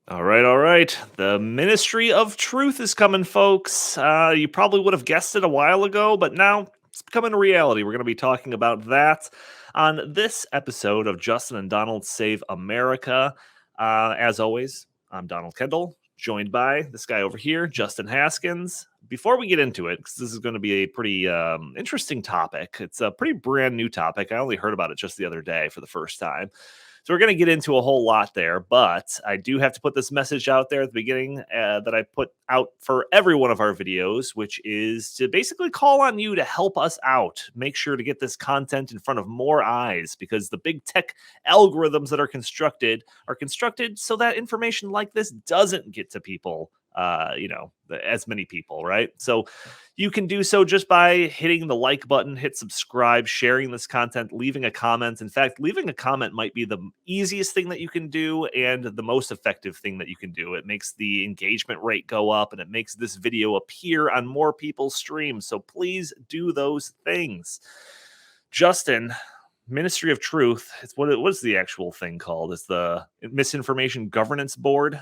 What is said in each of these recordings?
All right, all right. The Ministry of Truth is coming, folks. You probably would have guessed it a while ago, but now it's becoming a reality. We're going to be talking about that on this episode of Justin and Donald Save America. As always, I'm Donald Kendal, joined by this guy over here, Justin Haskins. Before we get into it, because this is going to be a pretty interesting topic, it's a pretty brand new topic. I only heard about it just the other day for the first time. So we're going to get into a whole lot there, but I do have to put this message out there at the beginning that I put out for every one of our videos, which is to basically call on you to help us out. Make sure to get this content in front of more eyes, because the big tech algorithms that are constructed so that information like this doesn't get to people, as many people, right? So you can do so just by hitting the like button, hit subscribe, sharing this content, leaving a comment. In fact, leaving a comment might be the easiest thing that you can do and the most effective thing that you can do. It makes the engagement rate go up and it makes this video appear on more people's streams. So please do those things. Justin, Ministry of Truth, what is the actual thing called? It's the Misinformation Governance Board.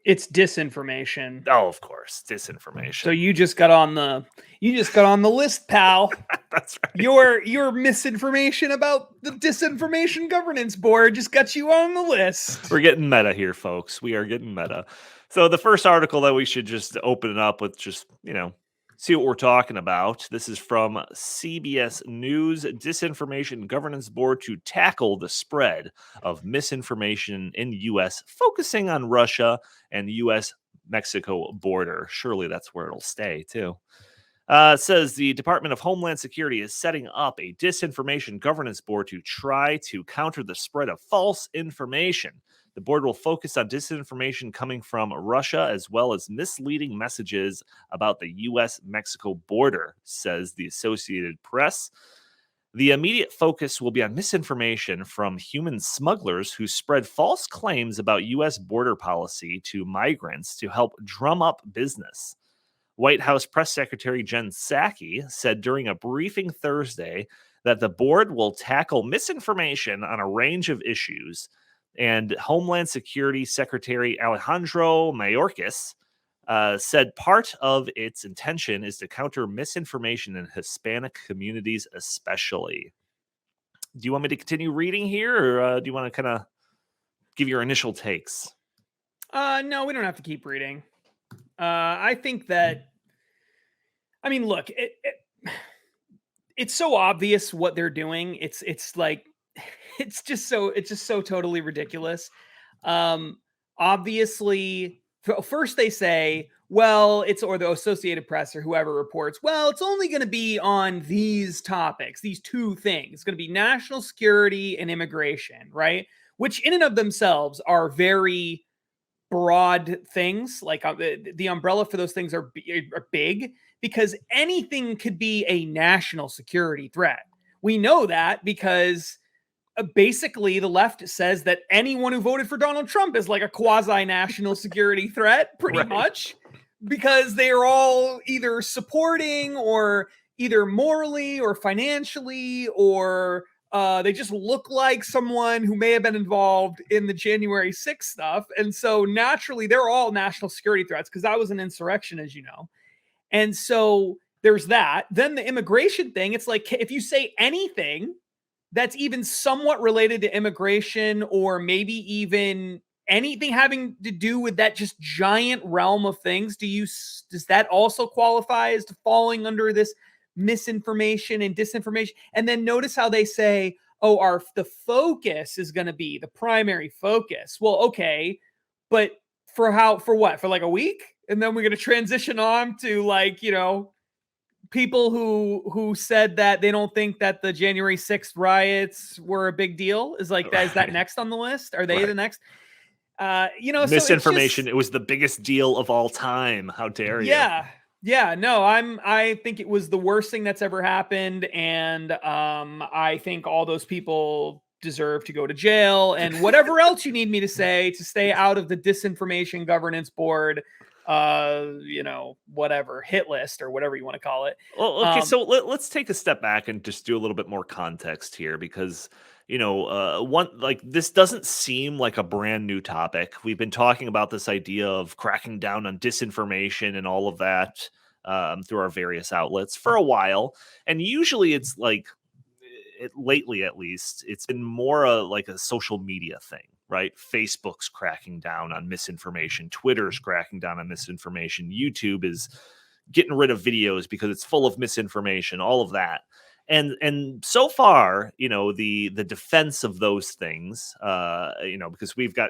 It's disinformation. Oh, of course, So disinformation. you just got on the list, pal. That's right. Your misinformation about the Disinformation Governance Board just got you on the list. We're getting meta here, folks. We are getting meta. So the first article that we should just open it up with, just, see what we're talking about. This is from CBS News. Disinformation Governance Board to tackle the spread of misinformation in U.S., focusing on Russia and U.S.-Mexico border. Surely that's where it'll stay, too. It says the Department of Homeland Security is setting up a Disinformation Governance Board to try to counter the spread of false information. The board will focus on disinformation coming from Russia as well as misleading messages about the U.S.-Mexico border, says the Associated Press. The immediate focus will be on misinformation from human smugglers who spread false claims about U.S. border policy to migrants to help drum up business. White House Press Secretary Jen Psaki said during a briefing Thursday that the board will tackle misinformation on a range of issues. And Homeland Security Secretary Alejandro Mayorkas said part of its intention is to counter misinformation in Hispanic communities, especially. Do you want me to continue reading here, or do you want to kind of give your initial takes? No, we don't have to keep reading. I think that. I mean, look, it's so obvious what they're doing. It's like it's just so totally ridiculous. Obviously, first they say, well, or the Associated Press or whoever reports, well, it's only going to be on these topics, these two things. It's going to be national security and immigration, right? Which in and of themselves are very broad things. Like the umbrella for those things are big, because anything could be a national security threat. We know that because basically the left says that anyone who voted for Donald Trump is like a quasi national security threat, pretty Right. much, because they are all either supporting or either morally or financially, or they just look like someone who may have been involved in the January 6th stuff. And so naturally, they're all national security threats because that was an insurrection, as you know. And so there's that. Then the immigration thing, it's like if you say anything that's even somewhat related to immigration, or maybe even anything having to do with that just giant realm of things, does that also qualify as falling under this misinformation and disinformation? And then notice how they say, oh, the focus is going to be the primary focus. Well, okay, but for what? For like a week? And then we're going to transition on to, like, people who said that they don't think that the January 6th riots were a big deal. Is like that. Is that next on the list? Are they the next? Misinformation. So it was the biggest deal of all time. How dare you? Yeah. No, I think it was the worst thing that's ever happened, and I think all those people deserve to go to jail, and whatever else you need me to say to stay out of the Disinformation Governance Board, whatever hit list or whatever you want to call it. Well, okay, so let's take a step back and just do a little bit more context here, because one, like, this doesn't seem like a brand new topic. We've been talking about this idea of cracking down on disinformation and all of that through our various outlets for a while. And usually it's like, lately at least, it's been more like a social media thing, right? Facebook's cracking down on misinformation, Twitter's cracking down on misinformation, YouTube is getting rid of videos because it's full of misinformation, all of that. And so far, the defense of those things, because we've got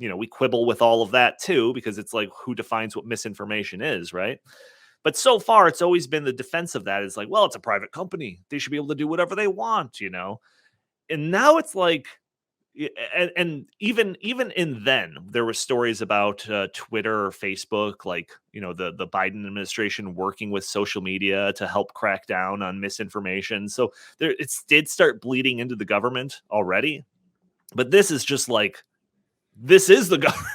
we quibble with all of that too, because it's like, who defines what misinformation is, right? But so far, it's always been the defense of that is like, well, it's a private company, they should be able to do whatever they want. And now it's like, and even in then, there were stories about Twitter or Facebook, like, the Biden administration working with social media to help crack down on misinformation. So it did start bleeding into the government already, but this is just like, this is the government.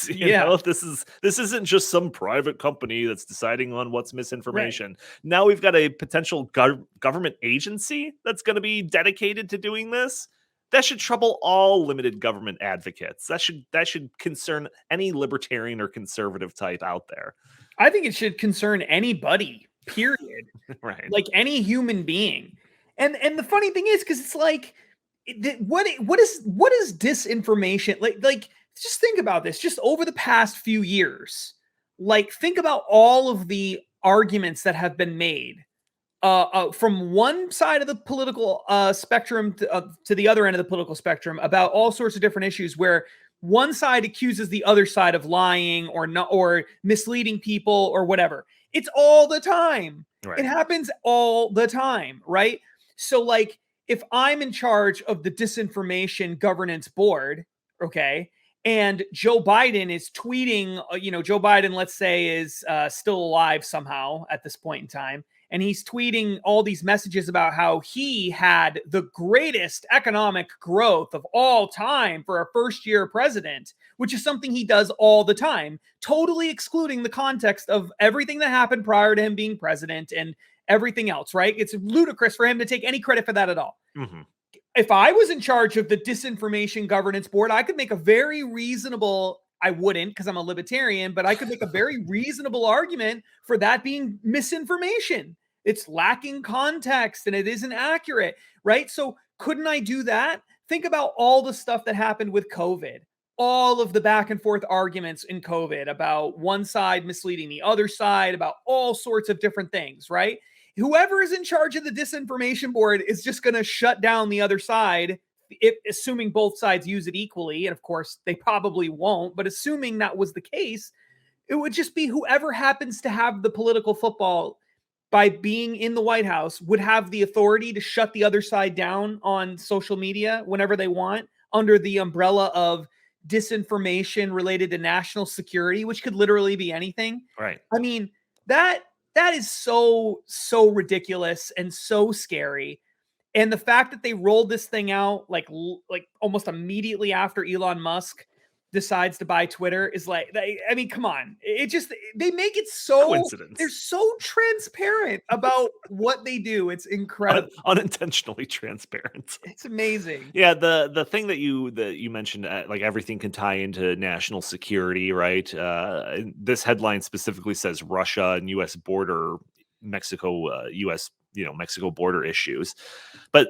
Yeah. This isn't just some private company that's deciding on what's misinformation. Now we've got a potential government agency that's going to be dedicated to doing this. That should trouble all limited government advocates. That should concern any libertarian or conservative type out there. I think it should concern anybody, period. Right. Like any human being. And the funny thing is, because it's like, what is disinformation? Like just think about this. Just over the past few years, like, think about all of the arguments that have been made from one side of the political spectrum to the other end of the political spectrum about all sorts of different issues, where one side accuses the other side of lying or not, or misleading people or whatever. It's all the time. Right. It happens all the time, right? So, like, if I'm in charge of the Disinformation Governance Board, okay, and Joe Biden is tweeting, Joe Biden, let's say, is still alive somehow at this point in time, and he's tweeting all these messages about how he had the greatest economic growth of all time for a first-year president, which is something he does all the time, totally excluding the context of everything that happened prior to him being president and everything else, right? It's ludicrous for him to take any credit for that at all. Mm-hmm. If I was in charge of the Disinformation Governance Board, I could make a very reasonable, I wouldn't because I'm a libertarian, but I could make a very reasonable argument for that being misinformation. It's lacking context and it isn't accurate, right? So couldn't I do that? Think about all the stuff that happened with COVID, all of the back and forth arguments in COVID about one side misleading the other side, about all sorts of different things, right? Whoever is in charge of the Disinformation Board is just going to shut down the other side, assuming both sides use it equally. And of course, they probably won't. But assuming that was the case, it would just be whoever happens to have the political football by being in the White House would have the authority to shut the other side down on social media whenever they want, under the umbrella of disinformation related to national security, which could literally be anything. Right. I mean, that is so ridiculous and so scary. And the fact that they rolled this thing out like almost immediately after Elon Musk decides to buy Twitter is like, I mean, come on. It just, they make it so, coincidence. They're so transparent about what they do. It's incredible. Unintentionally transparent. It's amazing. Yeah, the thing that you mentioned, like, everything can tie into national security, right? This headline specifically says Russia and U.S. border, Mexico, U.S. Mexico border issues, but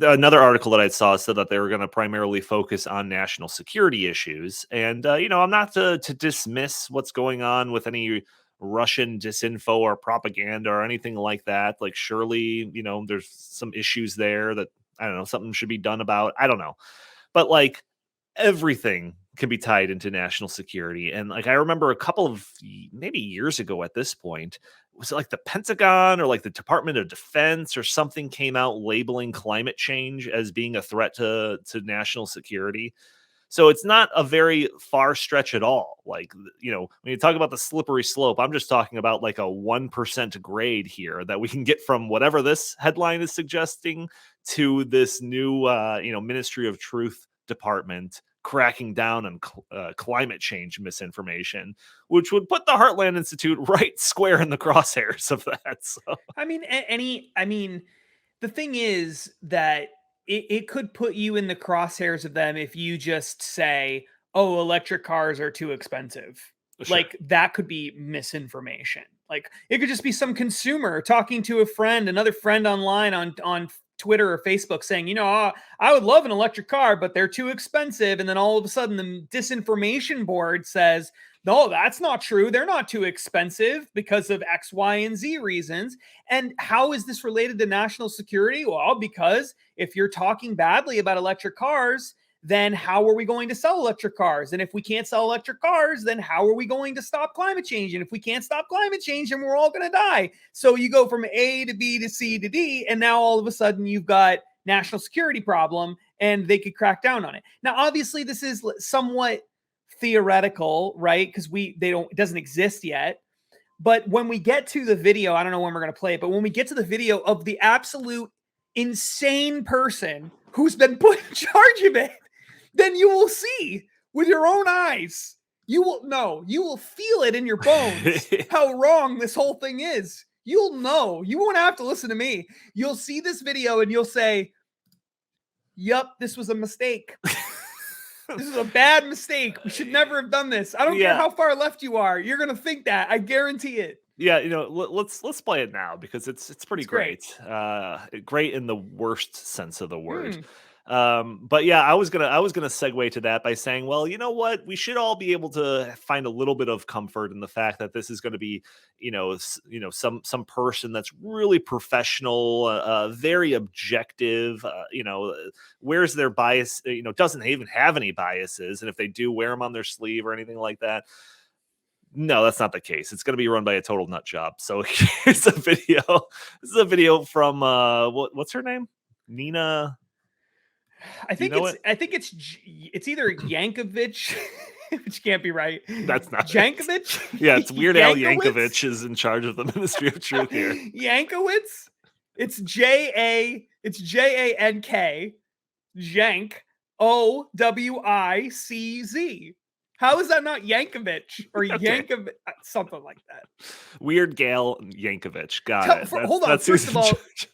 another article that I saw said that they were going to primarily focus on national security issues. And, I'm not to dismiss what's going on with any Russian disinfo or propaganda or anything like that. Like, surely, there's some issues there that, I don't know, something should be done about. I don't know. But, like, everything can be tied into national security. And, like, I remember a couple of maybe years ago at this point, was it like the Pentagon or like the Department of Defense or something came out labeling climate change as being a threat to national security. So it's not a very far stretch at all. Like, when you talk about the slippery slope, I'm just talking about like a 1% grade here that we can get from whatever this headline is suggesting to this new, Ministry of Truth department cracking down on climate change misinformation, which would put the Heartland Institute right square in the crosshairs of that. So, I mean, the thing is that it could put you in the crosshairs of them if you just say, oh, electric cars are too expensive. Sure. Like that could be misinformation. Like it could just be some consumer talking to a friend, another friend online on Twitter or Facebook saying, you know, oh, I would love an electric car, but they're too expensive. And then all of a sudden the Disinformation Board says, no, that's not true. They're not too expensive because of X, Y, and Z reasons. And how is this related to national security? Well, because if you're talking badly about electric cars, then how are we going to sell electric cars? And if we can't sell electric cars, then how are we going to stop climate change? And if we can't stop climate change, then we're all going to die. So you go from A to B to C to D, and now all of a sudden you've got national security problem, and they could crack down on it. Now, obviously, this is somewhat theoretical, right? Because it doesn't exist yet. But when we get to the video, I don't know when we're going to play it, but when we get to the video of the absolute insane person who's been put in charge of it, then you will see with your own eyes. You will feel it in your bones how wrong this whole thing is. You'll know. You won't have to listen to me. You'll see this video and you'll say, yup, this was a mistake. This is a bad mistake. We should never have done this. I don't care how far left you are. You're going to think that. I guarantee it. Yeah, let's play it now because it's pretty great. Great in the worst sense of the word. But yeah, I was gonna segue to that by saying, well, you know what? We should all be able to find a little bit of comfort in the fact that this is going to be, some person that's really professional, very objective. Wears their bias. Doesn't even have any biases, and if they do, wear them on their sleeve or anything like that. No, that's not the case. It's going to be run by a total nut job. So here's a video. This is a video from what's her name? Nina. I think it's either Yankovic, which can't be right. That's not Jankovic. Yeah, it's Weird Al Yankovic is in charge of the Ministry of Truth here. Yankowitz. It's Jank. Jank. OWICZ. How is that not Yankovic or Yankovic? Something like that. Weird Gal Yankovic. Got it. Hold on. First of all,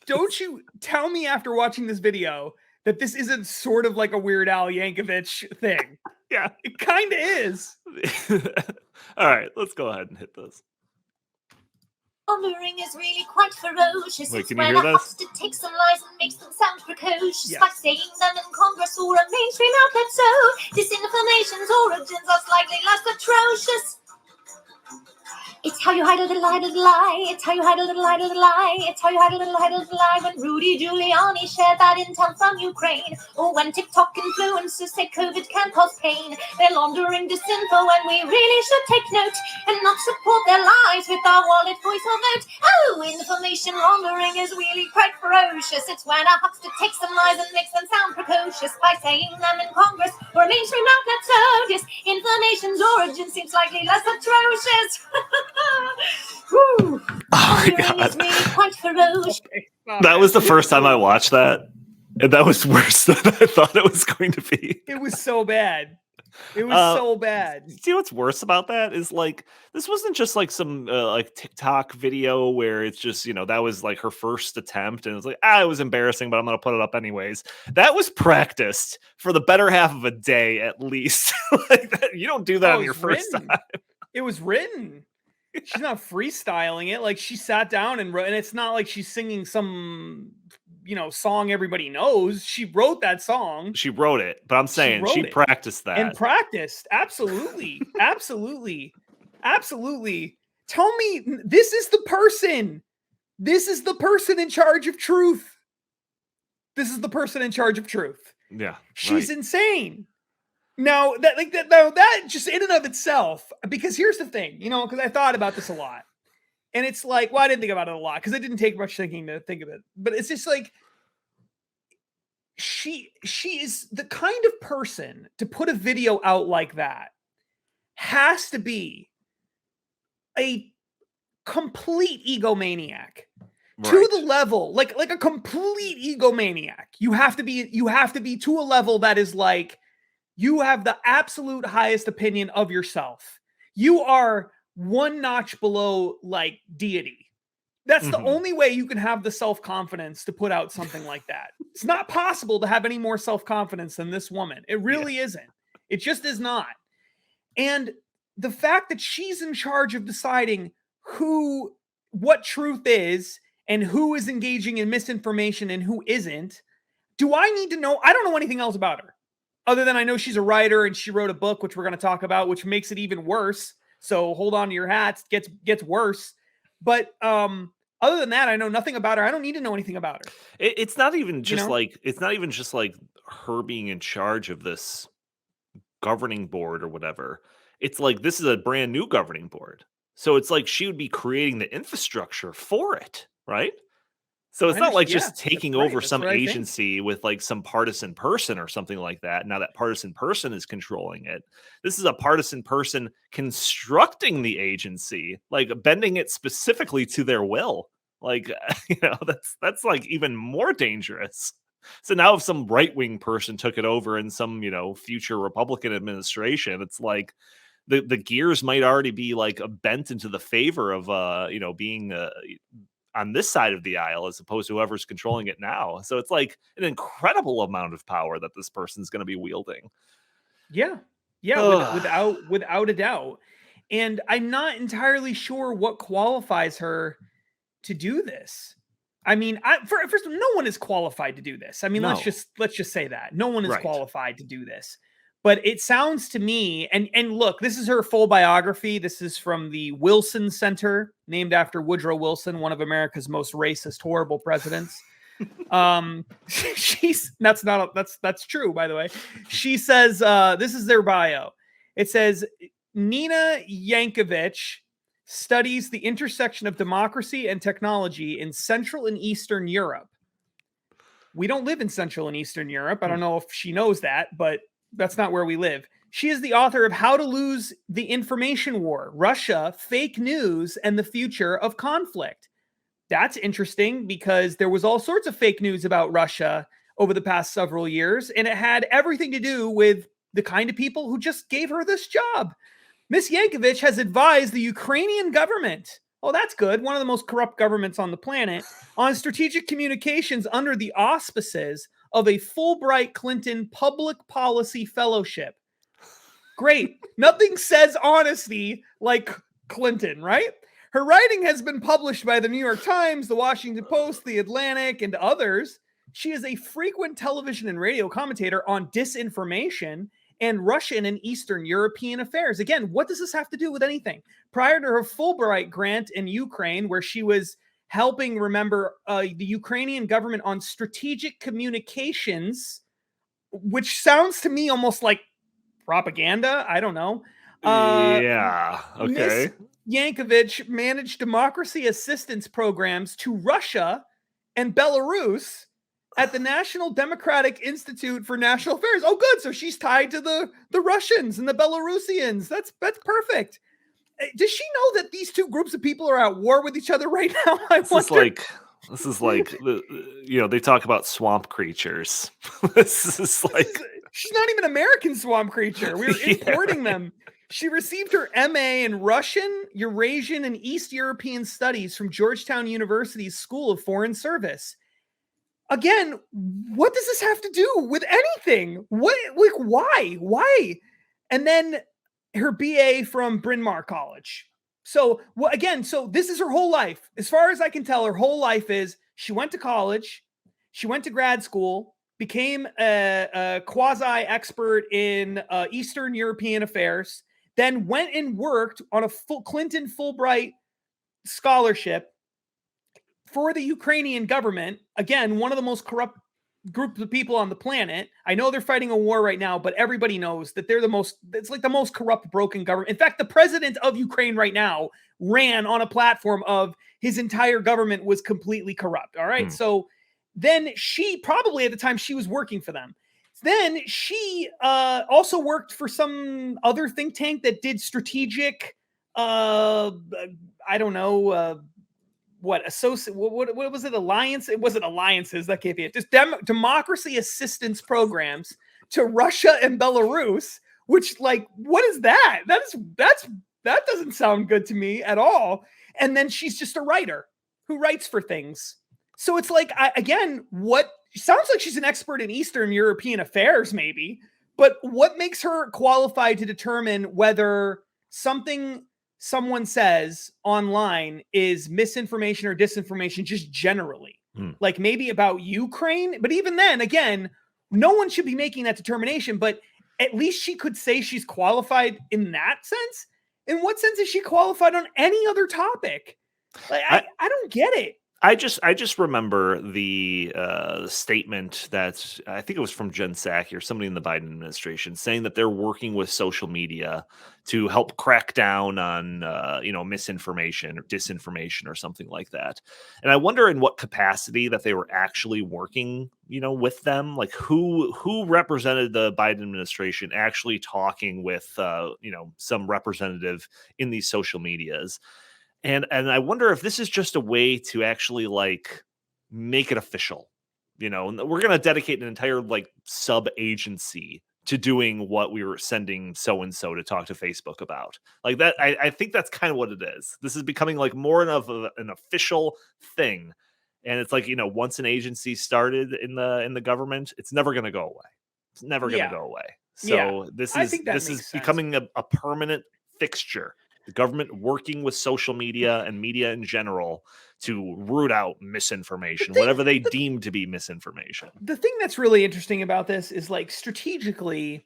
don't you tell me after watching this video that this isn't sort of like a Weird Al Yankovic thing. Yeah. It kind of is. All right, let's go ahead and hit this. Pondering is really quite ferocious. Wait, it's can you when hear a this? hostage takes some lies and makes them sound precocious, Yes. by saying them in Congress or a mainstream outlet. So disinformation's origins are slightly less atrocious. It's how you hide a little lie, little lie. It's how you hide a little lie, little lie. It's how you hide a little lie when Rudy Giuliani shared that intel from Ukraine. Or when TikTok influencers say COVID can cause pain. They're laundering disinfo and we really should take note and not support their lies with our wallet, voice or vote. Oh, information laundering is really quite ferocious. It's when a huckster takes some lies and makes them sound precocious by saying them in Congress or a mainstream outlet. So disinformation's origin seems slightly less atrocious. Oh my God. Is really quite ferocious. That was the first time I watched that, and that was worse than I thought it was going to be. It was so bad. It was so bad. See what's worse about that is like this wasn't just like some like TikTok video where it's just that was like her first attempt and it was like it was embarrassing, but I'm gonna put it up anyways. That was practiced for the better half of a day at least. Like that, you don't do that on your first time. It was written. She's not freestyling it. Like she sat down and wrote, and it's not like she's singing some song everybody knows. She wrote that song. She wrote it, but I'm saying she practiced that. And practiced. Absolutely. Absolutely. Absolutely. Tell me, this is the person. This is the person in charge of truth. This is the person in charge of truth. Yeah. She's insane. Now that just in and of itself, because here's the thing, because I thought about this a lot. And it's like, well, I didn't think about it a lot because it didn't take much thinking to think of it. But it's just like she is the kind of person to put a video out like that has to be a complete egomaniac. Right. To the level, like a complete egomaniac. You have to be to a level that is like you have the absolute highest opinion of yourself. You are one notch below like deity. That's the Mhm. only way you can have the self-confidence to put out something like that. It's not possible to have any more self-confidence than this woman. It really isn't. It just is not. And the fact that she's in charge of deciding what truth is and who is engaging in misinformation and who isn't, do I need to know? I don't know anything else about her other than I know she's a writer and she wrote a book, which we're going to talk about, which makes it even worse. So hold on to your hats. Gets worse. But other than that, I know nothing about her. I don't need to know anything about her. It's not even just know? like her being in charge of this governing board or whatever. It's like this is a brand new governing board. So it's like she would be creating the infrastructure for it, right? So it's not like Yeah, just taking that's right. over That's some what I think. agency with like some partisan person or something like that. Now that partisan person is controlling it. This is a partisan person constructing the agency, like bending it specifically to their will. Like, that's like even more dangerous. So now if some right-wing person took it over in some, future Republican administration, it's like the gears might already be like bent into the favor of being on this side of the aisle as opposed to whoever's controlling it now. So it's like an incredible amount of power that this person's going to be wielding. Yeah. Yeah, without a doubt. And I'm not entirely sure what qualifies her to do this. I mean, first, no one is qualified to do this. I mean, No. let's just say that no one is Right. qualified to do this. But it sounds to me, and look, this is her full biography. This is from the Wilson Center, named after Woodrow Wilson, one of America's most racist, horrible presidents. That's true, by the way. She says, this is their bio. It says Nina Yankovic studies the intersection of democracy and technology in Central and Eastern Europe. We don't live in Central and Eastern Europe. I don't know if she knows that, but that's not where we live. She is the author of How to Lose the Information War, Russia, Fake News, and the Future of Conflict. That's interesting because there was all sorts of fake news about Russia over the past several years, and it had everything to do with the kind of people who just gave her this job. Miss Yankovic has advised the Ukrainian government, oh, that's good, one of the most corrupt governments on the planet, on strategic communications under the auspices of a Fulbright Clinton Public Policy Fellowship. Great. Nothing says honesty like Clinton, right? Her writing has been published by the New York Times, the Washington Post, the Atlantic, and others. She is a frequent television and radio commentator on disinformation and Russian and Eastern European affairs. Again, what does this have to do with anything? Prior to her Fulbright grant in Ukraine, where she was helping the Ukrainian government on strategic communications, which sounds to me almost like propaganda. I don't know. Yeah. Okay. Miss Yankovic managed democracy assistance programs to Russia and Belarus at the National Democratic Institute for National Affairs. Oh, good. So she's tied to the Russians and the Belarusians. That's perfect. Does she know that these two groups of people are at war with each other right now? This is like they talk about swamp creatures. This is like she's not even an American swamp creature. We were importing them. She received her MA in Russian, Eurasian, and East European Studies from Georgetown University's School of Foreign Service. Again, what does this have to do with anything? Why? And then her BA from Bryn Mawr College. So this is her whole life. As far as I can tell, her whole life is she went to college, she went to grad school, became a quasi-expert in Eastern European affairs, then went and worked on a Clinton Fulbright scholarship for the Ukrainian government. Again, one of the most corrupt groups of people on the planet. I know they're fighting a war right now, but everybody knows that it's like the most corrupt, broken government. In fact, the president of Ukraine right now ran on a platform of his entire government was completely corrupt. All right. So then she probably at the time she was working for them. Then she also worked for some other think tank that did strategic, I don't know, what was it? Alliance? It wasn't alliances. That can't be it. Just democracy assistance programs to Russia and Belarus. Which, like, what is that? That doesn't sound good to me at all. And then she's just a writer. who writes for things. So it's like, again, what sounds like she's an expert in Eastern European affairs, maybe, but what makes her qualified to determine whether something someone says online is misinformation or disinformation just generally? Like maybe about Ukraine, but even then, again, no one should be making that determination, but at least she could say she's qualified in that sense. In what sense is she qualified on any other topic? Like, I don't get it. I just remember the statement that I think it was from Jen Psaki or somebody in the Biden administration saying that they're working with social media to help crack down on misinformation or disinformation or something like that. And I wonder in what capacity that they were actually working, with them, like who represented the Biden administration actually talking with some representative in these social medias. And I wonder if this is just a way to actually like make it official, and we're going to dedicate an entire like sub agency to doing what we were sending so-and-so to talk to Facebook about. Like that. I think that's kind of what it is. This is becoming like more of an official thing. And it's like, once an agency started in the government, it's never going to go away. It's never going to go away. So this is becoming a permanent fixture. The government working with social media and media in general to root out misinformation, whatever they deem to be misinformation. The thing that's really interesting about this is like strategically,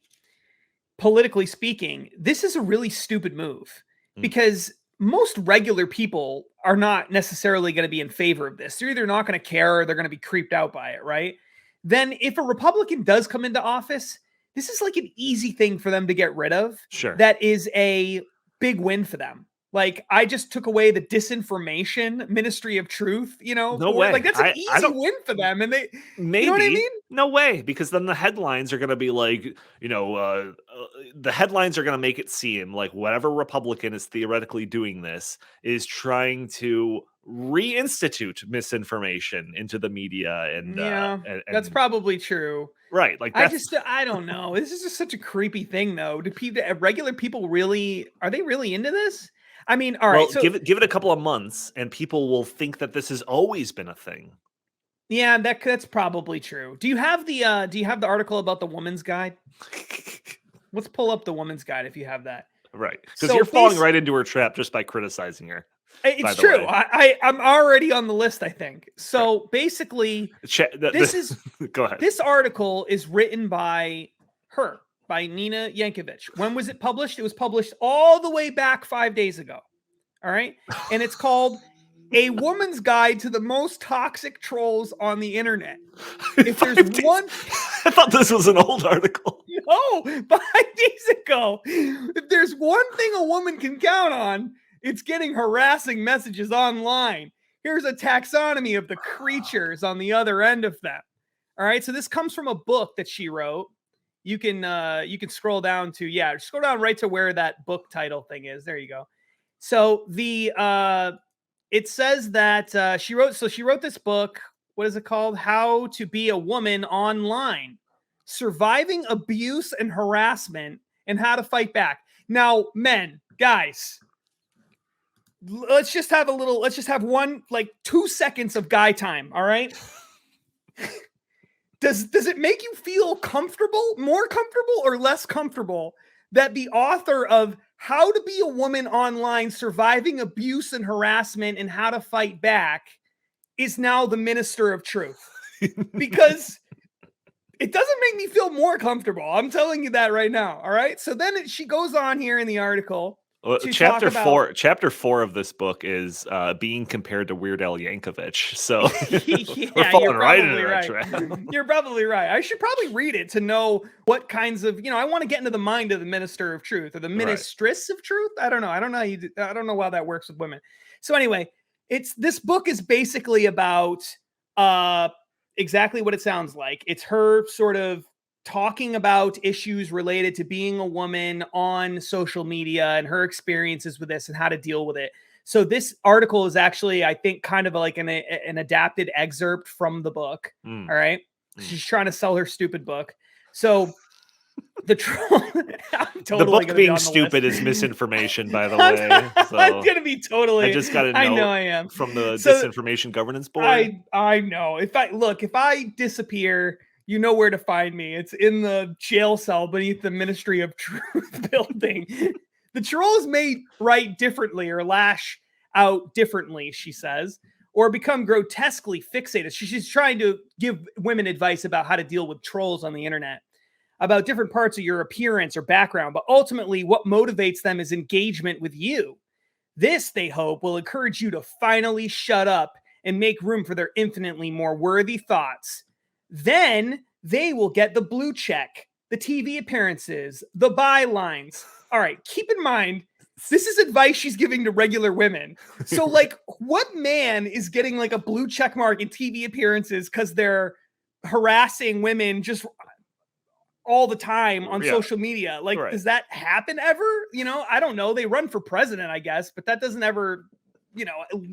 politically speaking, this is a really stupid move because most regular people are not necessarily going to be in favor of this. They're either not going to care or they're going to be creeped out by it, right? Then if a Republican does come into office, this is like an easy thing for them to get rid of. Sure. That is a big win for them. Like I just took away the disinformation Ministry of Truth, No way. Like that's an easy win for them. And they, maybe, you know what I mean? No way, because then the headlines are going to be like, the headlines are going to make it seem like whatever Republican is theoretically doing this is trying to reinstitute misinformation into the media. And that's probably true. Right. Like I don't know. This is just such a creepy thing though. Do regular people are they really into this? I mean, all right. So give it a couple of months and people will think that this has always been a thing. Yeah, that's probably true. Do you have the article about the Woman's Guide? Let's pull up the Woman's Guide if you have that. Right. Because you're falling right into her trap just by criticizing her. It's true. I'm already on the list, I think. So basically, go ahead. This article is written by Nina Yankovic. When was it published? It was published all the way back 5 days ago. All right. And it's called A Woman's Guide to the Most Toxic Trolls on the Internet. If there's one, I thought this was an old article. No, 5 days ago. If there's one thing a woman can count on, it's getting harassing messages online. Here's a taxonomy of the creatures on the other end of them. All right. So this comes from a book that she wrote. You can scroll down to, scroll down right to where that book title thing is. There you go. So it says that she wrote this book. What is it called? How to Be a Woman Online, Surviving Abuse and Harassment and How to Fight Back. Now, men, guys, let's just have 2 seconds of guy time. All right. Does it make you feel comfortable, more comfortable or less comfortable that the author of How to Be a Woman Online, Surviving Abuse and Harassment and How to Fight Back is now the Minister of Truth? Because it doesn't make me feel more comfortable. I'm telling you that right now. All right. So then she goes on here in the article. Chapter 4 of this book is being compared to Weird Al Yankovic. So we're falling right into that trap. You're probably right. I should probably read it to know what kinds of, I want to get into the mind of the Minister of Truth or the Ministress of Truth. I don't know. I don't know how that works with women. So anyway, this book is basically about exactly what it sounds like. It's her sort of talking about issues related to being a woman on social media and her experiences with this and how to deal with it. So this article is actually, I think, kind of like an adapted excerpt from the book. All right. She's trying to sell her stupid book. So The troll. I'm totally The book gonna be being on the stupid list. is misinformation, by the I'm way. I'm So gonna be totally. I just got a I know note I am. from the So Disinformation Governance Board. I know. If I disappear, you know where to find me. It's in the jail cell beneath the Ministry of Truth building. The trolls may write differently or lash out differently, she says, or become grotesquely fixated. She's trying to give women advice about how to deal with trolls on the internet, about different parts of your appearance or background, but ultimately what motivates them is engagement with you. This, they hope, will encourage you to finally shut up and make room for their infinitely more worthy thoughts. Then they will get the blue check, the TV appearances, the bylines. All right, keep in mind, this is advice she's giving to regular women. So, like, what man is getting like a blue check mark in TV appearances because they're harassing women just all the time on social media? Like, right. Does that happen ever? You know, I don't know. They run for president, I guess, but that doesn't ever,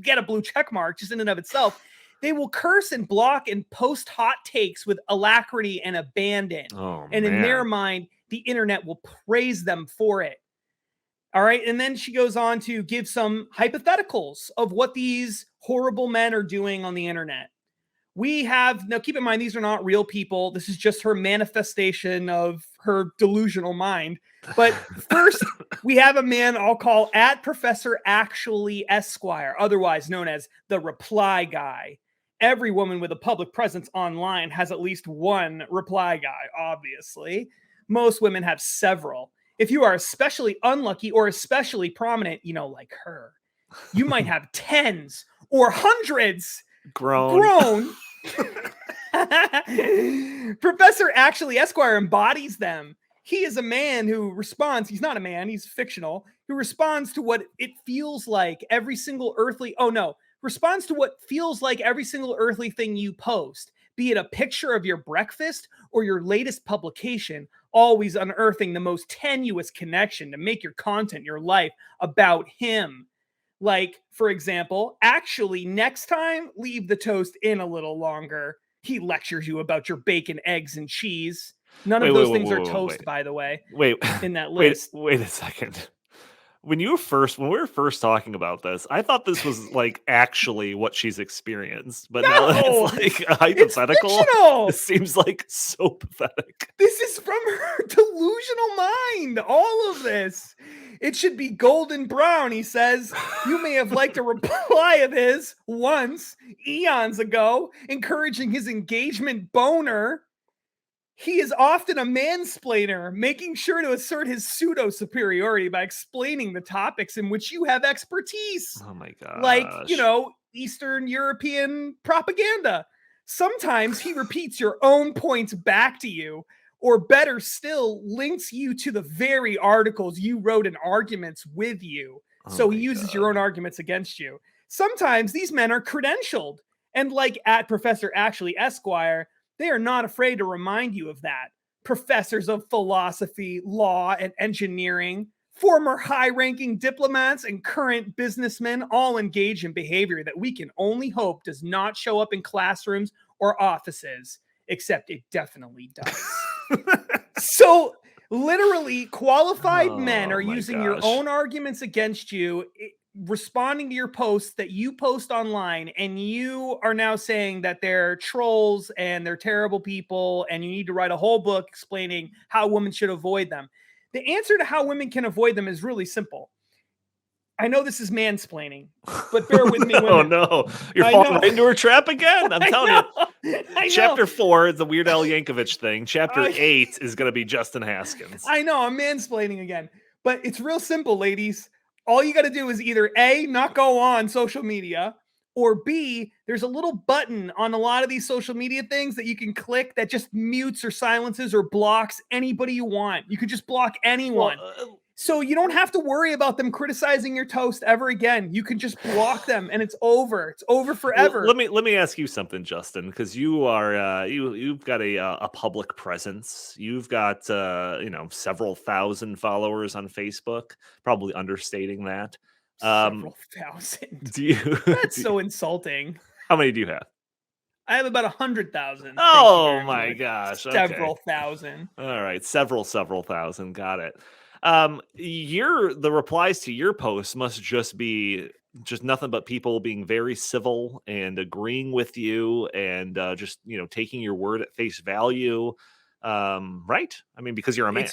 get a blue check mark just in and of itself. They will curse and block and post hot takes with alacrity and abandon. Oh, And in their mind, the internet will praise them for it. All right. And then she goes on to give some hypotheticals of what these horrible men are doing on the internet. We have, now keep in mind, these are not real people. This is just her manifestation of her delusional mind. But first, we have a man I'll call at Professor Actually Esquire, otherwise known as the reply guy. Every woman with a public presence online has at least one reply guy, obviously. Most women have several. If you are especially unlucky or especially prominent, like her, you might have tens or hundreds. Grown. Professor Actually Esquire embodies them. He is a man who responds. He's not a man. He's fictional. Who responds to what it feels like every single earthly. Oh no, responds to what feels like every single earthly thing you post, be it a picture of your breakfast or your latest publication. Always unearthing the most tenuous connection to make your content, your life about him. Like, for example, actually, next time, leave the toast in a little longer. He lectures you about your bacon, eggs, and cheese. None of those things are toast, by the way. In that list. Wait a second. When we were first talking about this, I thought this was like actually what she's experienced, but now that it's like a hypothetical. It seems like so pathetic. This is from her delusional mind. All of this. It should be golden brown, he says. You may have liked a reply of his once, eons ago, encouraging his engagement boner. He is often a mansplainer, making sure to assert his pseudo-superiority by explaining the topics in which you have expertise. Oh my gosh. Like, Eastern European propaganda. Sometimes he repeats your own points back to you, or better still, links you to the very articles you wrote in arguments with you. So he uses your own arguments against you. Sometimes these men are credentialed, and like at Professor Actually Esquire, they are not afraid to remind you of that. Professors of philosophy, law, and engineering, former high-ranking diplomats, and current businessmen all engage in behavior that we can only hope does not show up in classrooms or offices, except it definitely does. So, literally, qualified men are using your own arguments against you, responding to your posts that you post online, and you are now saying that they're trolls and they're terrible people, and you need to write a whole book explaining how women should avoid them. The answer to how women can avoid them is really simple. I know this is mansplaining, but bear with me. Oh no, you're falling right into her trap again. I'm telling you. Chapter 4 is the Weird Al Yankovic thing. Chapter 8 is going to be Justin Haskins. I know, I'm mansplaining again, but it's real simple, ladies. All you got to do is either A, not go on social media, or B, there's a little button on a lot of these social media things that you can click that just mutes or silences or blocks anybody you want. You could just block anyone. So you don't have to worry about them criticizing your toast ever again. You can just block them and it's over. It's over forever. Well, let me ask you something, Justin, because you are you've got a public presence. You've got several thousand followers on Facebook. Probably understating that. Several thousand. Do you? That's so insulting. How many do you have? I have about 100,000. Oh my gosh. Okay. Several thousand. All right. Several thousand. Got it. The replies to your post must just be just nothing but people being very civil and agreeing with you and just, taking your word at face value. Right? I mean, because you're a man.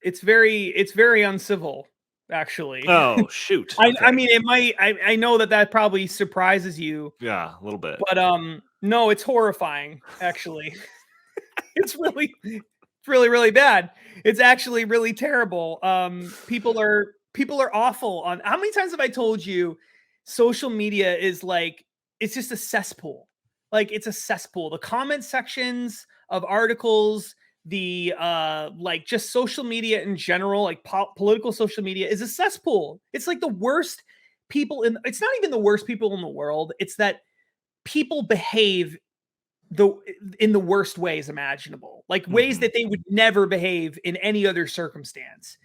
It's very uncivil, actually. Oh, shoot. I Okay. mean, it might. I know that probably surprises you. Yeah, a little bit. But no, it's horrifying. Actually, it's really bad. It's actually really terrible. People are awful. On how many times have I told you, social media is like it's just a cesspool. Like it's a cesspool. The comment sections of articles, the like just social media in general, like political social media is a cesspool. It's like the worst people it's not even the worst people in the world. It's that people behave in the worst ways imaginable, like ways that they would never behave in any other circumstance.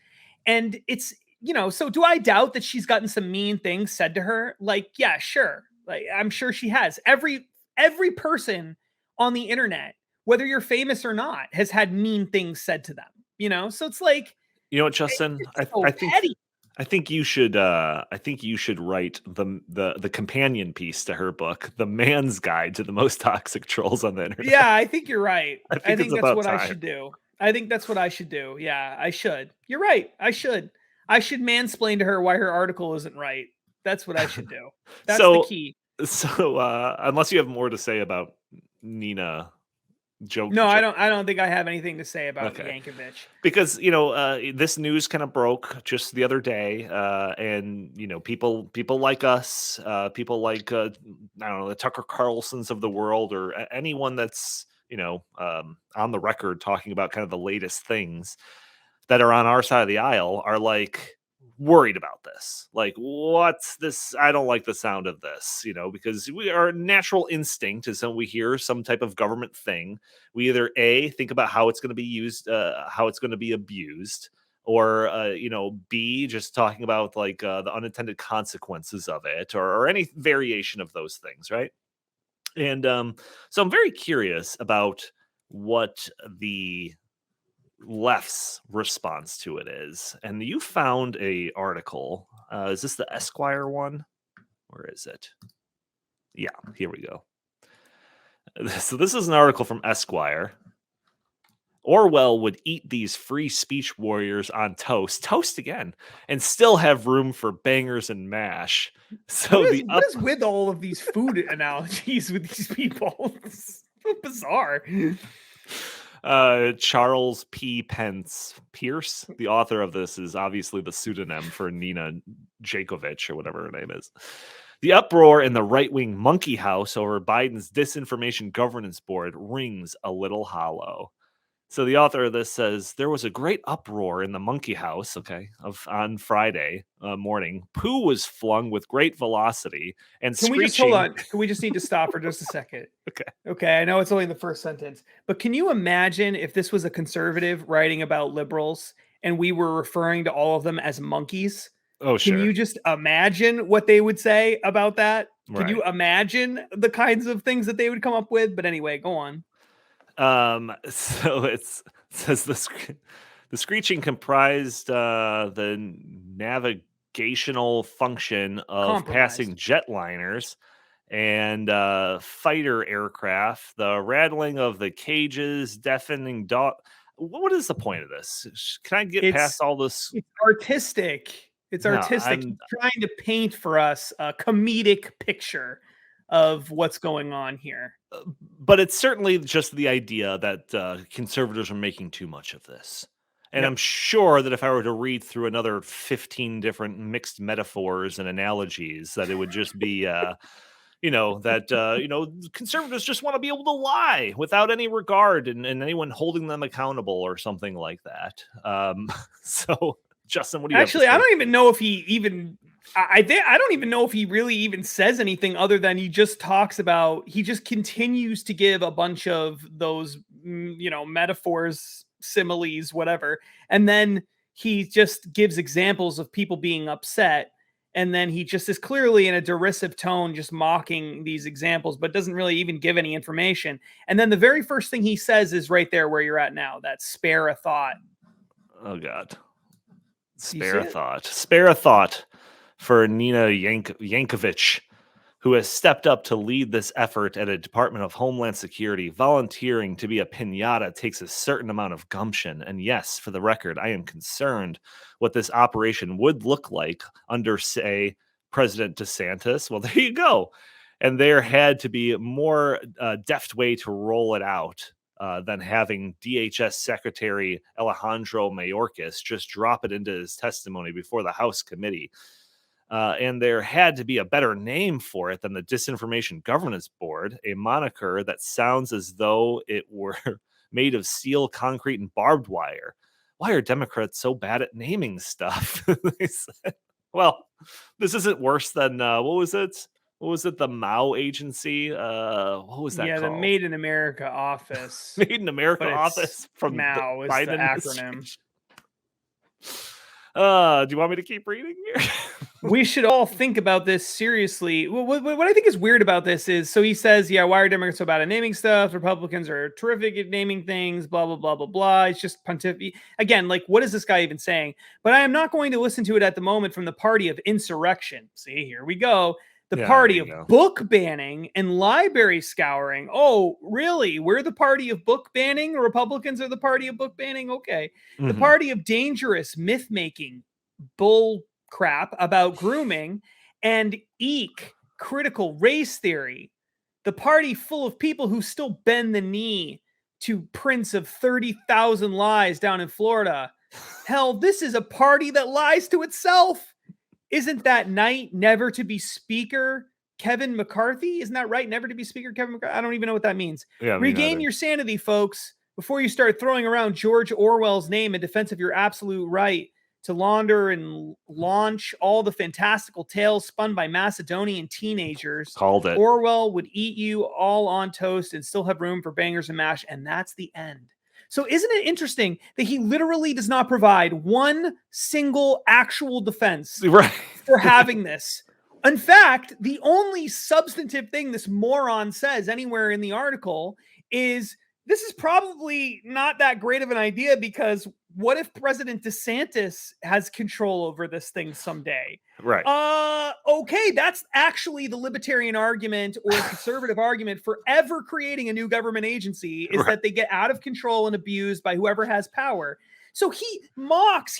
And it's, so do I doubt that she's gotten some mean things said to her? Like, yeah, sure. Like, I'm sure she has. Every person on the internet, whether you're famous or not, has had mean things said to them, so it's like, you know what, Justin, I think you should write the companion piece to her book, The Man's Guide to the Most Toxic Trolls on the Internet. Yeah, I think you're right. I think that's what time. I should do. I think that's what I should do. Yeah, I should. You're right. I should mansplain to her why her article isn't right. That's what I should do. That's the key. So unless you have more to say about Nina No, I don't think I have anything to say about Yankovic. Because, this news kind of broke just the other day. And, people like us, people like, I don't know, the Tucker Carlsons of the world, or anyone that's, on the record talking about kind of the latest things that are on our side of the aisle are like worried about this. Like, what's this? I don't like the sound of this, because our natural instinct is when we hear some type of government thing, we either A, think about how it's going to be used, how it's going to be abused, or, B, just talking about like the unintended consequences of it, or any variation of those things. Right. And so I'm very curious about what the left's response to it is. And you found a article. Is this the Esquire one? Where is it? Yeah, here we go. So this is an article from Esquire. Orwell would eat these free speech warriors on toast again, and still have room for bangers and mash. So what is with all of these food analogies with these people? It's so bizarre. Charles P. Pierce, the author of this, is obviously the pseudonym for Nina Jakovich, or whatever her name is. The uproar in the right-wing monkey house over Biden's Disinformation Governance Board rings a little hollow. So the author of this says, there was a great uproar in the monkey house, on Friday morning. Poo was flung with great velocity and Can screeching. we just hold on? Can we just need to stop for just a second? Okay. I know it's only the first sentence, but can you imagine if this was a conservative writing about liberals and we were referring to all of them as monkeys? Oh, sure. Can you just imagine what they would say about that? Right. Can you imagine the kinds of things that they would come up with? But anyway, go on. So it says the screeching comprised the navigational function of passing jetliners and fighter aircraft, the rattling of the cages, deafening dog. What is the point of this? Can I get past all this? It's artistic. It's artistic. He's trying to paint for us a comedic picture of what's going on here. But it's certainly just the idea that conservatives are making too much of this. And I'm sure that if I were to read through another 15 different mixed metaphors and analogies, that it would just be, conservatives just want to be able to lie without any regard and anyone holding them accountable or something like that. So, Justin, what do you actually? I don't even know if he even. I don't even know if he really even says anything other than he just talks about. He just continues to give a bunch of those, metaphors, similes, whatever, and then he just gives examples of people being upset. And then he just is clearly in a derisive tone, just mocking these examples, but doesn't really even give any information. And then the very first thing he says is right there where you're at now, that spare a thought. Oh, God. You Spare a see it? thought. Spare a thought for Nina Yankovic, who has stepped up to lead this effort at a Department of Homeland Security. Volunteering to be a piñata takes a certain amount of gumption. And yes, for the record, I am concerned what this operation would look like under, say, President DeSantis. Well, there you go. And there had to be a more deft way to roll it out than having DHS Secretary Alejandro Mayorkas just drop it into his testimony before the House committee. And there had to be a better name for it than the Disinformation Governance Board, a moniker that sounds as though it were made of steel, concrete, and barbed wire. Why are Democrats so bad at naming stuff? They said, well, this isn't worse than, what was it? What was it? The Mao Agency? What was that Yeah, the called? Made in America office. Made in America But it's office from Mao the is the Biden acronym. administration. Do you want me to keep reading here? We should all think about this seriously. What I think is weird about this is, so he says, yeah, why are Democrats so bad at naming stuff? Republicans are terrific at naming things, blah, blah, blah, blah, blah. It's just pontificate. Again, like, what is this guy even saying? But I am not going to listen to it at the moment from the party of insurrection. See, here we go. The Yeah, party there of you go. book banning and library scouring. Oh, really? We're the party of book banning? Republicans are the party of book banning? Okay. The Mhm. party of dangerous myth making, bull crap about grooming, and critical race theory. The party full of people who still bend the knee to prints of 30,000 lies down in Florida. Hell, this is a party that lies to itself. Isn't that night never to be speaker Kevin McCarthy? Isn't that right? Never to be speaker Kevin McCarthy? I don't even know what that means. Yeah, me Regain neither. your sanity, folks, before you start throwing around George Orwell's name in defense of your absolute right to launder and launch all the fantastical tales spun by Macedonian teenagers. Called it. Orwell would eat you all on toast and still have room for bangers and mash, and that's the end. So isn't it interesting that he literally does not provide one single actual defense Right. for having this? In fact, the only substantive thing this moron says anywhere in the article is this is probably not that great of an idea, because what if President DeSantis has control over this thing someday? Right. Okay, that's actually the libertarian argument or conservative argument for ever creating a new government agency, is that they get out of control and abused by whoever has power. So he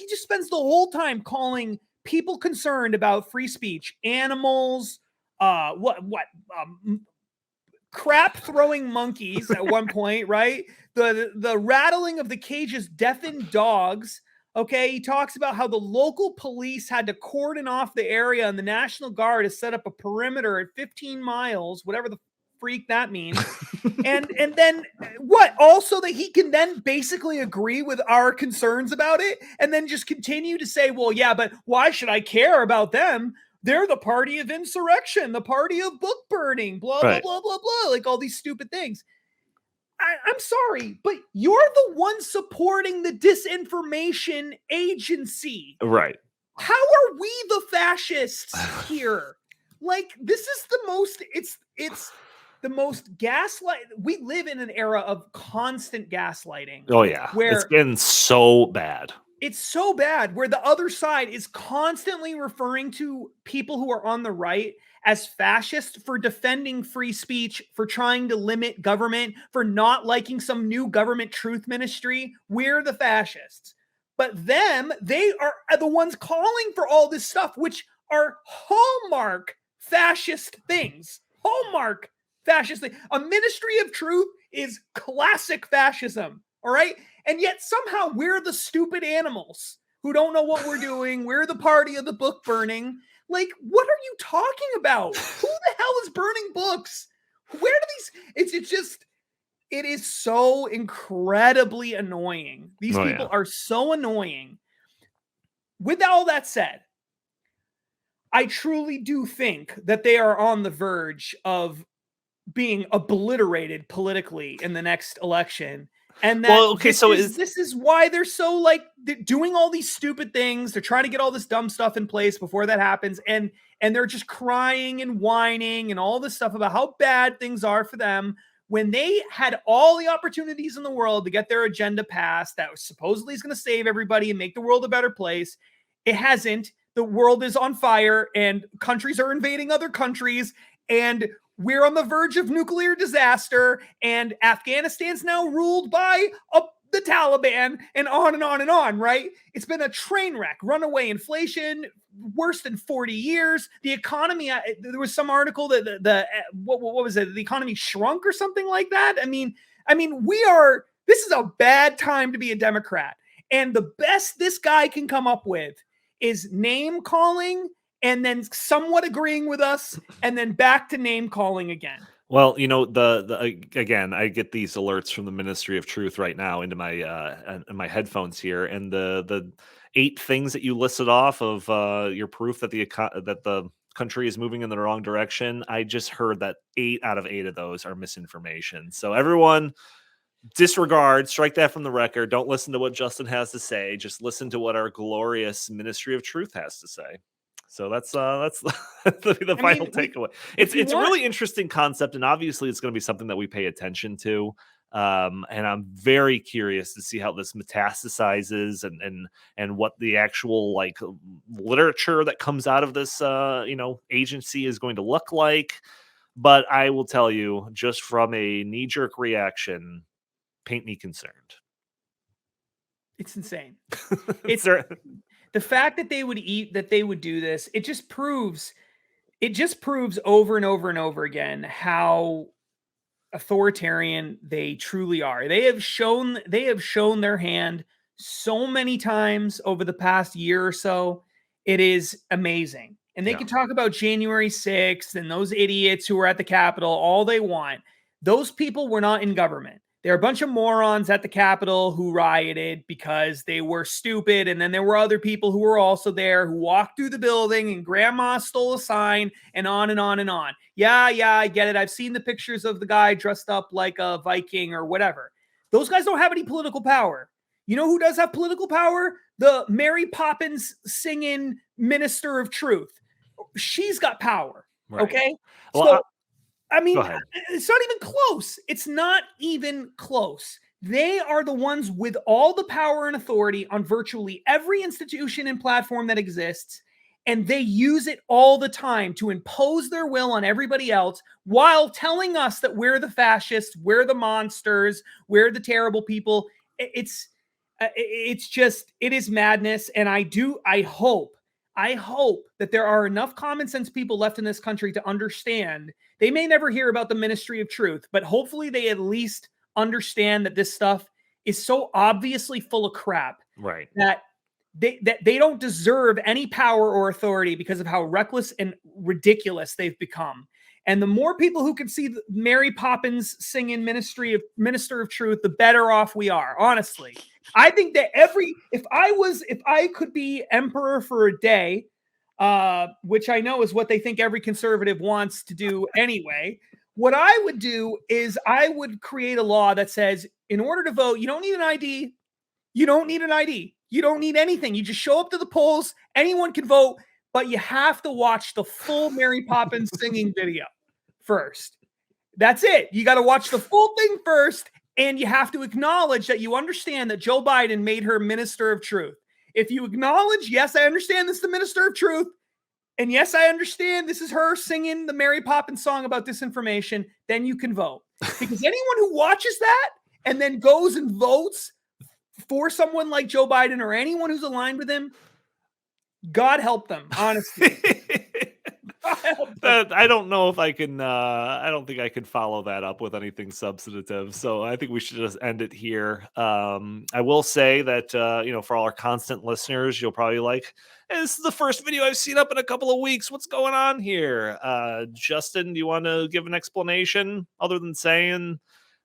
just spends the whole time calling people concerned about free speech animals, crap throwing monkeys at one point, right? The rattling of the cages deafened dogs. Okay, he talks about how the local police had to cordon off the area and the National Guard has set up a perimeter at 15 miles, whatever the freak that means. and then what? Also that he can then basically agree with our concerns about it and then just continue to say, well, yeah, but why should I care about them? They're the party of insurrection, the party of book burning, blah, blah, blah, blah, blah, like all these stupid things. I'm sorry, but you're the one supporting the disinformation agency. Right. How are we the fascists here? Like, this is the most, it's the most gaslight. We live in an era of constant gaslighting. Oh, yeah. Where it's been so bad. It's so bad, where the other side is constantly referring to people who are on the right as fascist for defending free speech, for trying to limit government, for not liking some new government truth ministry. We're the fascists. But they are the ones calling for all this stuff, which are hallmark fascist things. Hallmark fascist things. A ministry of truth is classic fascism. All right. And yet somehow we're the stupid animals who don't know what we're doing. We're the party of the book burning. Like, what are you talking about? Who the hell is burning books? Where do these, it is so incredibly annoying. These people are so annoying. With all that said, I truly do think that they are on the verge of being obliterated politically in the next election. And that Well, okay, this is why they're so like doing all these stupid things. They're trying to get all this dumb stuff in place before that happens, and they're just crying and whining and all this stuff about how bad things are for them when they had all the opportunities in the world to get their agenda passed that was supposedly is going to save everybody and make the world a better place. It hasn't. The world is on fire and countries are invading other countries, and we're on the verge of nuclear disaster, and Afghanistan's now ruled by the Taliban, and on and on and on, right? It's been a train wreck, runaway inflation, worse than 40 years. The economy, there was some article that what was it? The economy shrunk or something like that. I mean, this is a bad time to be a Democrat. And the best this guy can come up with is name calling and then somewhat agreeing with us, and then back to name calling again. Well, again, I get these alerts from the Ministry of Truth right now into my headphones here, and the 8 things that you listed off of your proof that the country is moving in the wrong direction. I just heard that 8 out of 8 of those are misinformation. So everyone, disregard, strike that from the record. Don't listen to what Justin has to say. Just listen to what our glorious Ministry of Truth has to say. So that's the final takeaway. It's a really interesting concept, and obviously it's going to be something that we pay attention to. And I'm very curious to see how this metastasizes and what the actual like literature that comes out of this agency is going to look like. But I will tell you, just from a knee-jerk reaction, paint me concerned. It's insane. The fact that they would do this, it just proves over and over and over again how authoritarian they truly are. They have shown their hand so many times over the past year or so. It is amazing. And they can talk about January 6th and those idiots who were at the Capitol all they want. Those people were not in government. There are a bunch of morons at the Capitol who rioted because they were stupid. And then there were other people who were also there who walked through the building and grandma stole a sign and on and on and on. Yeah, I get it. I've seen the pictures of the guy dressed up like a Viking or whatever. Those guys don't have any political power. You know who does have political power? The Mary Poppins singing Minister of Truth. She's got power. Right. Okay. Well, I mean, it's not even close. It's not even close. They are the ones with all the power and authority on virtually every institution and platform that exists, and they use it all the time to impose their will on everybody else while telling us that we're the fascists, we're the monsters, we're the terrible people. It is madness, and I hope that there are enough common sense people left in this country to understand. They may never hear about the Ministry of Truth, but hopefully they at least understand that this stuff is so obviously full of crap, right? That they don't deserve any power or authority because of how reckless and ridiculous they've become. And the more people who can see Mary Poppins singing Minister of Truth, the better off we are. Honestly, I think that if I could be emperor for a day, which I know is what they think every conservative wants to do anyway, what I would do is I would create a law that says, in order to vote, you don't need an ID. You don't need an ID. You don't need anything. You just show up to the polls. Anyone can vote, but you have to watch the full Mary Poppins singing video first. That's it. You got to watch the full thing first, and you have to acknowledge that you understand that Joe Biden made her Minister of Truth. If you acknowledge, yes, I understand this is the Minister of Truth, and yes, I understand this is her singing the Mary Poppins song about disinformation, then you can vote. Because anyone who watches that and then goes and votes for someone like Joe Biden or anyone who's aligned with him, God help them, honestly. I don't know if I can. I don't think I can follow that up with anything substantive. So I think we should just end it here. I will say that for all our constant listeners, you'll probably like, hey, this is the first video I've seen up in a couple of weeks. What's going on here? Justin, do you want to give an explanation other than saying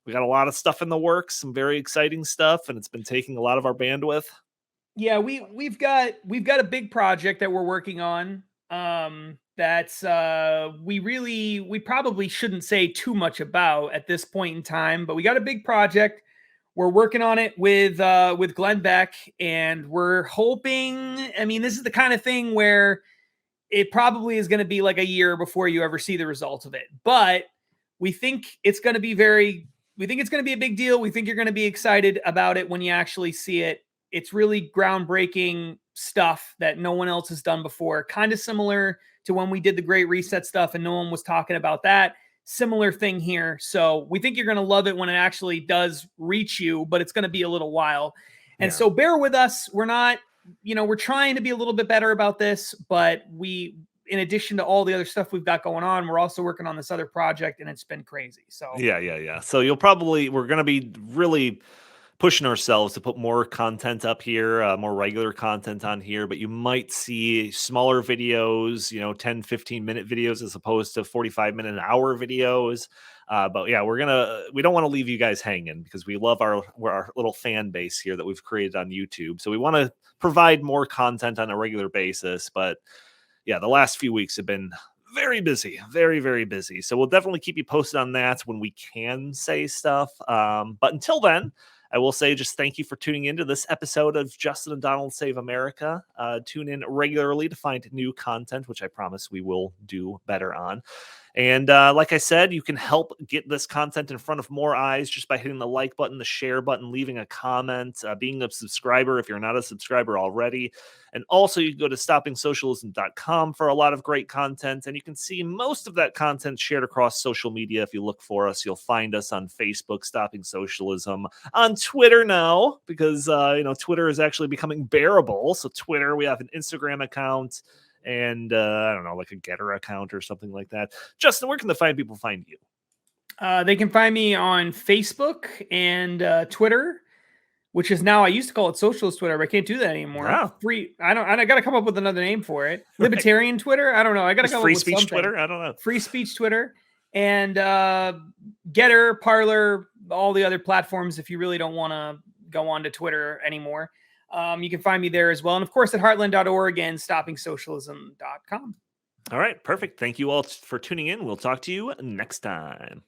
we got a lot of stuff in the works, some very exciting stuff, and it's been taking a lot of our bandwidth? Yeah, we've got a big project that we're working on. That's we probably shouldn't say too much about at this point in time, but we got a big project. we're working on it with Glenn Beck, and we're hoping. I mean, this is the kind of thing where it probably is going to be like a year before you ever see the results of it. But we think it's going to be we think it's going to be a big deal. We think you're going to be excited about it when you actually see it. It's really groundbreaking stuff that no one else has done before. Kind of similar to when we did the Great Reset stuff and no one was talking about that. Similar thing here. So we think you're going to love it when it actually does reach you, but it's going to be a little while. And so bear with us. We're not, we're trying to be a little bit better about this, but in addition to all the other stuff we've got going on, we're also working on this other project, and it's been crazy. So yeah. So we're going to be really pushing ourselves to put more content up here, more regular content on here, but you might see smaller videos, 10, 15-minute videos as opposed to 45-minute, an hour videos. But yeah, we don't want to leave you guys hanging because we love our little fan base here that we've created on YouTube. So we want to provide more content on a regular basis. But yeah, the last few weeks have been very busy, very, very busy. So we'll definitely keep you posted on that when we can say stuff. But until then, I will say just thank you for tuning into this episode of Justin and Donald Save America. Tune in regularly to find new content, which I promise we will do better on. And like I said, you can help get this content in front of more eyes just by hitting the like button, the share button, leaving a comment, being a subscriber if you're not a subscriber already. And also you can go to stoppingsocialism.com for a lot of great content. And you can see most of that content shared across social media. If you look for us, you'll find us on Facebook, Stopping Socialism, on Twitter now, because, Twitter is actually becoming bearable. So Twitter, we have an Instagram account, and I don't know, like a Getter account or something like that. Justin, where can the people find you? They can find me on Facebook and Twitter, which is now, I used to call it Socialist Twitter, but I can't do that anymore. Wow. I got to come up with another name for it. Libertarian Twitter? I don't know. I got to come up with something. Free speech Twitter? I don't know. Free speech Twitter. And Getter, Parler, all the other platforms if you really don't want to go on to Twitter anymore. You can find me there as well. And of course at heartland.org and stoppingsocialism.com. All right, perfect. Thank you all for tuning in. We'll talk to you next time.